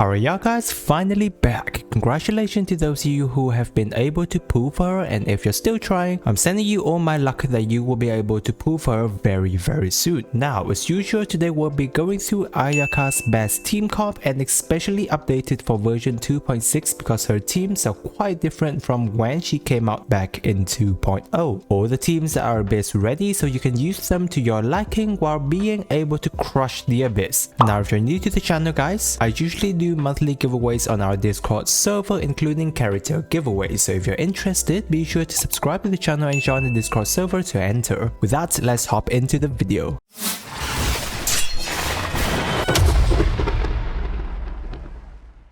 Our Ayaka is finally back. Congratulations to those of you who have been able to pull for her, and if you're still trying, I'm sending you all my luck that you will be able to pull for her very soon. Now, as usual, today we'll be going through Ayaka's best team comp and especially updated for version 2.6 because her teams are quite different from when she came out back in 2.0. All the teams are Abyss ready so you can use them to your liking while being able to crush the Abyss. Now, if you're new to the channel guys, I usually do monthly giveaways on our Discord server including character giveaways, so if you're interested, be sure to subscribe to the channel and join the Discord server to enter. With that, let's hop into the video.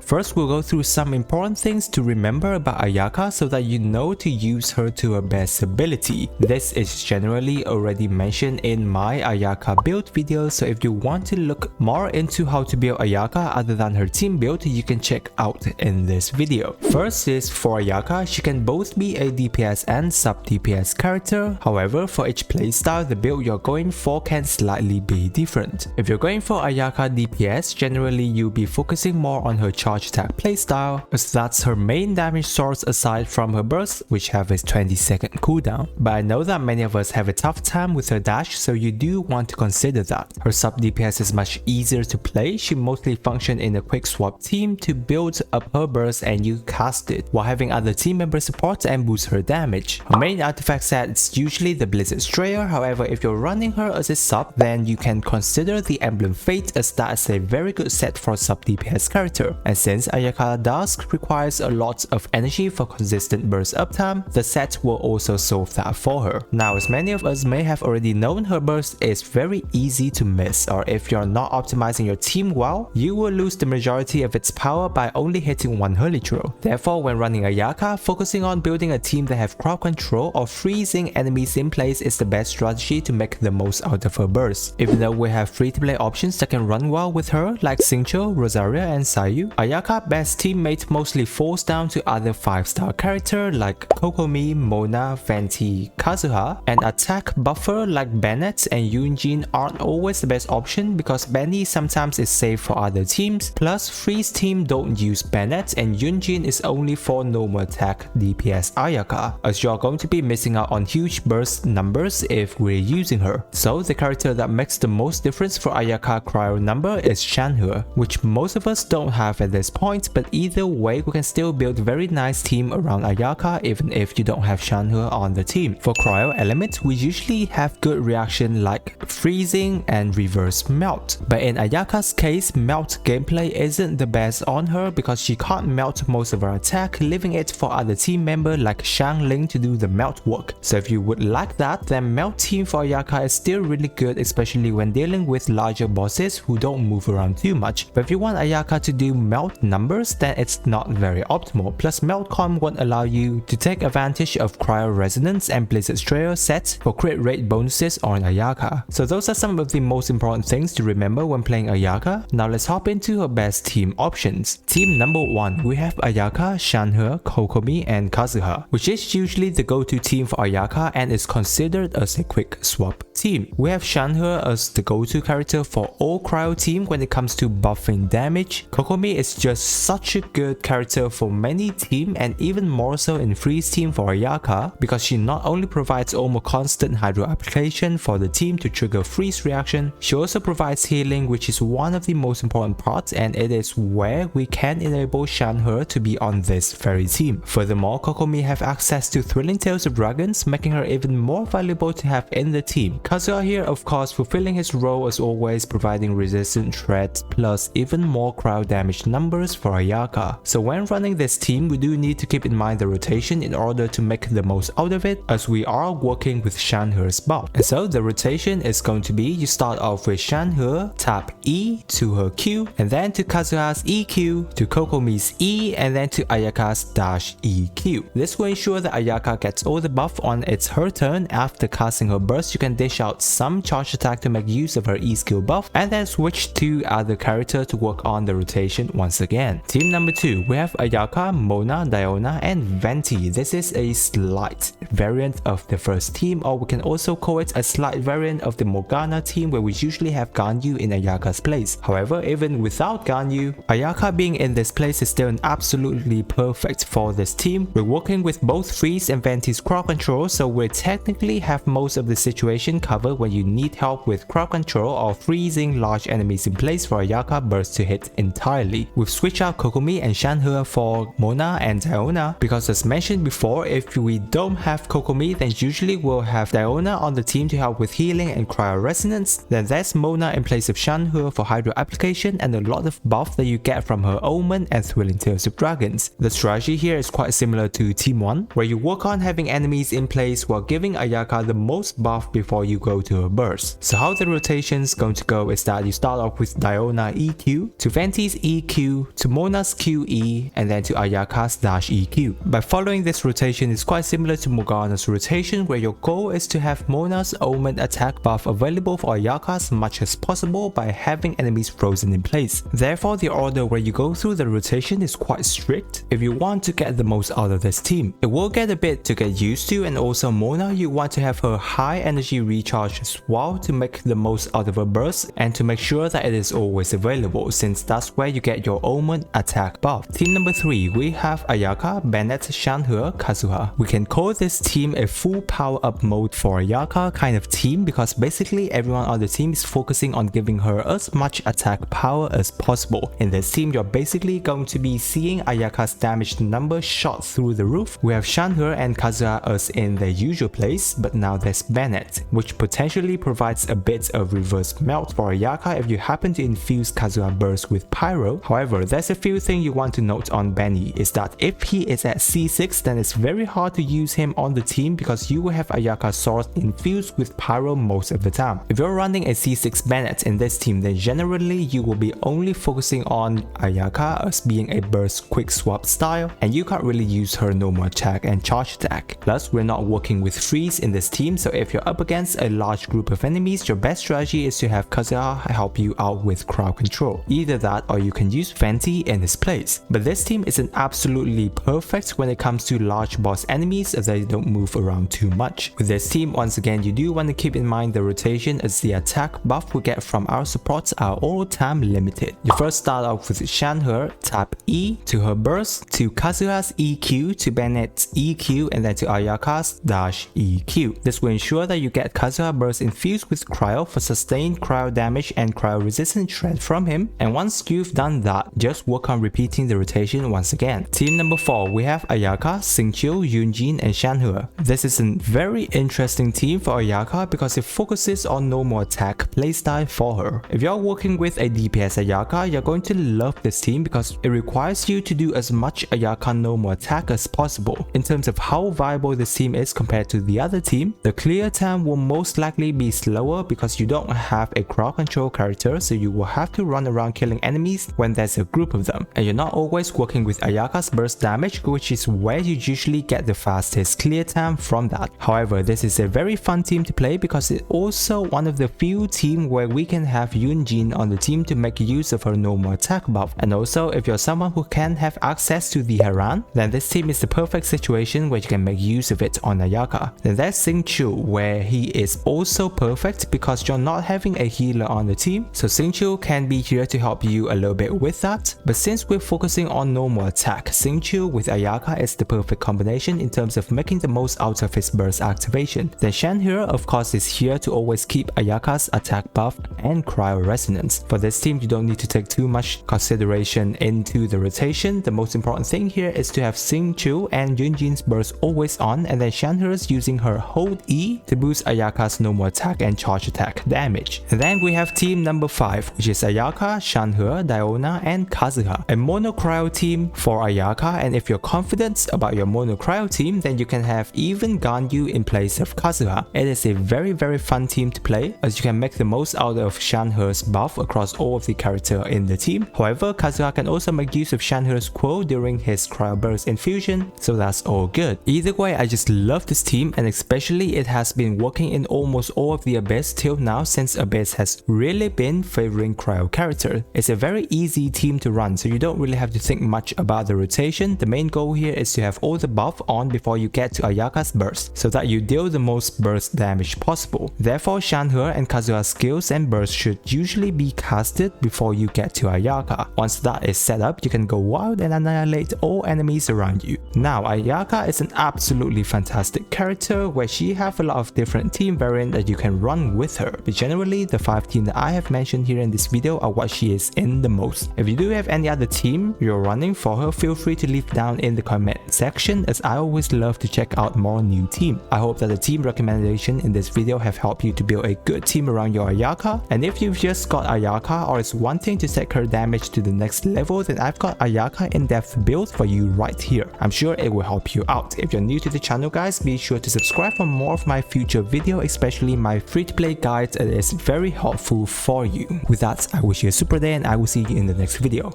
First, we'll go through some important things to remember about Ayaka so that you know to use her to her best ability. This is generally already mentioned in my Ayaka build video, so if you want to look more into how to build Ayaka other than her team build, you can check out in this video. First is for Ayaka, she can both be a DPS and sub DPS character. However, for each playstyle, the build you're going for can slightly be different. If you're going for Ayaka DPS, generally you'll be focusing more on her charge attack playstyle, as that's her main damage source aside from her burst, which have a 20-second cooldown. But I know that many of us have a tough time with her dash, so you do want to consider that. Her sub DPS is much easier to play. She mostly function in a quick swap team to build up her burst and you cast it, while having other team members support and boost her damage. Her main artifact set is usually the Blizzard Strayer. However, if you're running her as a sub, then you can consider the Emblem Fate, as that is a very good set for a sub DPS character. And since Ayaka Dusk requires a lot of energy for consistent burst uptime, the set will also solve that for her. Now, as many of us may have already known, her burst is very easy to miss, or if you're not optimizing your team well, you will lose the majority of its power by only hitting one hurley throw. Therefore, when running Ayaka, focusing on building a team that have crowd control or freezing enemies in place is the best strategy to make the most out of her burst. Even though we have free-to-play options that can run well with her, like Xingqiu, Rosaria and Sayu, Ayaka's best teammate mostly falls down to other 5-star characters like Kokomi, Mona, Venti, Kazuha, and attack buffer like Bennett and Yunjin aren't always the best option because Benny sometimes is safe for other teams, plus Freeze team don't use Bennett and Yunjin is only for normal attack DPS Ayaka, as you're going to be missing out on huge burst numbers if we're using her. So the character that makes the most difference for Ayaka cryo number is Shanhe, which most of us don't have at this point, but either way we can still build a very nice team around Ayaka even if you don't have Shanhe on the team. For cryo element, we usually have good reaction like freezing and reverse melt, but in Ayaka's case, melt gameplay isn't the best on her because she can't melt most of her attack, leaving it for other team member like Shang Ling to do the melt work. So if you would like that, then melt team for Ayaka is still really good, especially when dealing with larger bosses who don't move around too much. But if you want Ayaka to do melt numbers, then it's not very optimal. Plus, Meltcom won't allow you to take advantage of Cryo Resonance and Blizzard Strayer sets for crit rate bonuses on Ayaka. So those are some of the most important things to remember when playing Ayaka. Now let's hop into her best team options. Team number 1, we have Ayaka, Shanhe, Kokomi, and Kazuha, which is usually the go-to team for Ayaka and is considered as a quick swap team. We have Shanhe as the go-to character for all cryo team when it comes to buffing damage. Kokomi is just such a good character for many team and even more so in freeze team for Ayaka because she not only provides almost constant hydro application for the team to trigger freeze reaction, she also provides healing, which is one of the most important parts, and it is where we can enable Shanhe to be on this very team. Furthermore, Kokomi have access to Thrilling Tales of Dragons, making her even more valuable to have in the team. Kazuha here of course fulfilling his role as always, providing resistant threat plus even more crowd damage numbers for Ayaka. So when running this team, we do need to keep in mind the rotation in order to make the most out of it, as we are working with Shanhe's buff. And so the rotation is going to be, you start off with Shanhe, tap E to her Q, and then to Kazuha's EQ, to Kokomi's E, and then to Ayaka's dash EQ. This will ensure that Ayaka gets all the buff on its her turn. After casting her burst, you can dish out some charge attack to make use of her E skill buff, and then switch to other character to work on the rotation once again. Team number 2, we have Ayaka, Mona, Diona, and Venti. This is a slight variant of the first team, or we can also call it a slight variant of the Morgana team where we usually have Ganyu in Ayaka's place. However, even without Ganyu, Ayaka being in this place is still absolutely perfect for this team. We're working with both Freeze and Venti's crowd control, so we technically have most of the situation covered when you need help with crowd control or freezing large enemies in place for Ayaka burst to hit entirely. We've switched out Kokomi and Shanhe for Mona and Diona because, as mentioned before, if we don't have Kokomi, then usually we'll have Diona on the team to help with healing and cryo resonance. Then there's Mona in place of Shanhe for hydro application and a lot of buff that you get from her Omen and Thrilling Tales of Dragons. The strategy here is quite similar to Team 1, where you work on having enemies in place while giving Ayaka the most buff before you go to her burst. So how the rotation's going to go is that you start off with Diona EQ, to Venti's EQ, to Mona's QE, and then to Ayaka's dash EQ. By following this rotation is quite similar to Morgana's rotation, where your goal is to have Mona's Omen attack buff available for Ayaka as much as possible by having enemies frozen in place. Therefore, the order where you go through the rotation is quite strict if you want to get the most out of this team. It will get a bit to get used to, and also Mona, you want to have her high energy recharge as well to make the most out of her burst and to make sure that it is always available, since that's where you get your Omen attack buff. Team number 3, we have Ayaka, Bennett, Shanhe, Kazuha. We can call this team a full power up mode for Ayaka kind of team because basically everyone on the team is focusing on giving her as much attack power as possible. In this team, you're basically going to be seeing Ayaka's damage number shot through the roof. We have Shanhe and Kazuha as in their usual place, but now there's Bennett, which potentially provides a bit of reverse melt for Ayaka if you happen to infuse Kazuha burst with Pyro. However, there's a few things you want to note on Benny, is that if he is at C6, then it's very hard to use him on the team because you will have Ayaka's sword infused with Pyro most of the time. If you're running a C6 Bennett in this team, then generally you will be only focusing on Ayaka as being a burst quick swap style, and you can't really use her normal attack and charge attack. Plus, we're not working with freeze in this team, so if you're up against a large group of enemies, your best strategy is to have Kazuha help you out with crowd control. Either that or you can use Venti in his place. But this team isn't absolutely perfect when it comes to large boss enemies as they don't move around too much. With this team, once again, you do want to keep in mind the rotation as the attack buff we get from our supports are all time limited. You first start off with Shanhe, tap E to her burst, to Kazuha's EQ, to Bennett's EQ, and then to Ayaka's dash EQ. This will ensure that you get Kazuha burst infused with cryo for sustained cryo damage and cryo resistant shred from him, and once you've done that, just work on repeating the rotation once again. Team number 4, we have Ayaka, Xingqiu, Yunjin, and Shanhe. This is a very interesting team for Ayaka because it focuses on normal attack playstyle for her. If you're working with a DPS Ayaka, you're going to love this team because it requires you to do as much Ayaka normal attack as possible. In terms of how viable this team is compared to the other team, the clear time will most likely be slower because you don't have a crowd control character, so you will have to run around killing enemies when there's a group of them, and you're not always working with Ayaka's burst damage, which is where you usually get the fastest clear time from that. However, this is a very fun team to play because it's also one of the few teams where we can have Yunjin on the team to make use of her normal attack buff. And also, if you're someone who can have access to the Haran, then this team is the perfect situation where you can make use of it on Ayaka. Then there's Xingqiu, where he is also perfect because you're not having a healer on the team, so Xingqiu can be here to help you a little bit with that. But since we're focusing on normal attack, Xingqiu with Ayaka is the perfect combination in terms of making the most out of his burst activation. Then Shanhe, of course, is here to always keep Ayaka's attack buff and cryo resonance. For this team, you don't need to take too much consideration into the rotation. The most important thing here is to have Xingqiu and Yunjin's burst always on, and then Shanhe's using her hold E to boost Ayaka's normal attack and charge attack damage. And then we have team number 5, which is Ayaka, Shanhe, Diona, and Kazuha. A mono cryo team for Ayaka, and if you're confident about your mono cryo team, then you can have even Ganyu in place of Kazuha. It is a very fun team to play as you can make the most out of Shanhe's buff across all of the characters in the team. However, Kazuha can also make use of Shanhe's quo during his cryo burst infusion, so that's all good. Either way, I just love this team, and especially it has been working in almost all of the Abyss till now, since Abyss has really been favoring cryo character. It's a very easy team to run, so you don't really have to think much about the rotation. The main goal here is to have all the buff on before you get react to Ayaka's burst, so that you deal the most burst damage possible. Therefore, Shanhe and Kazuha's skills and bursts should usually be casted before you get to Ayaka. Once that is set up, you can go wild and annihilate all enemies around you. Now, Ayaka is an absolutely fantastic character where she have a lot of different team variants that you can run with her, but generally the 5 teams that I have mentioned here in this video are what she is in the most. If you do have any other team you're running for her, feel free to leave down in the comment section, as I always love to check out more new team. I hope that the team recommendation in this video have helped you to build a good team around your Ayaka, and if you've just got Ayaka or is wanting to take her damage to the next level, then I've got Ayaka in-depth build for you right here. I'm sure it will help you out. If you're new to the channel guys, be sure to subscribe for more of my future video, especially my free-to-play guides. It is very helpful for you. With that, I wish you a super day and I will see you in the next video.